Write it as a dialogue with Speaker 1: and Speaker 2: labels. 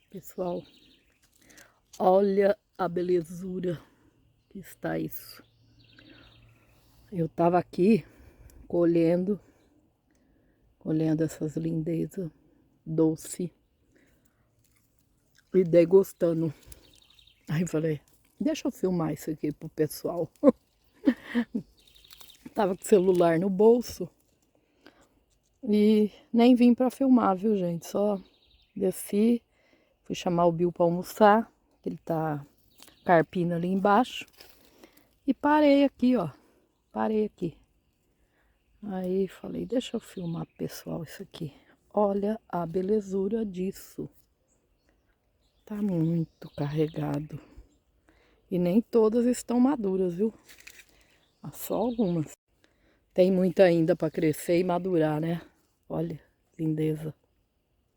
Speaker 1: Pessoal, olha a belezura que está isso. Eu tava aqui colhendo essas lindezas doce e degustando. Aí falei, deixa eu filmar isso aqui pro pessoal. Tava com o celular no bolso e nem vim pra filmar, viu, gente? Só desci, fui chamar o Bill pra almoçar, que ele tá carpindo ali embaixo. E parei aqui, ó. Parei aqui. Aí falei, deixa eu filmar pro pessoal isso aqui. Olha a belezura disso. Tá muito carregado. E nem todas estão maduras, viu? Só algumas. Tem muita ainda para crescer e madurar, né? Olha, lindeza.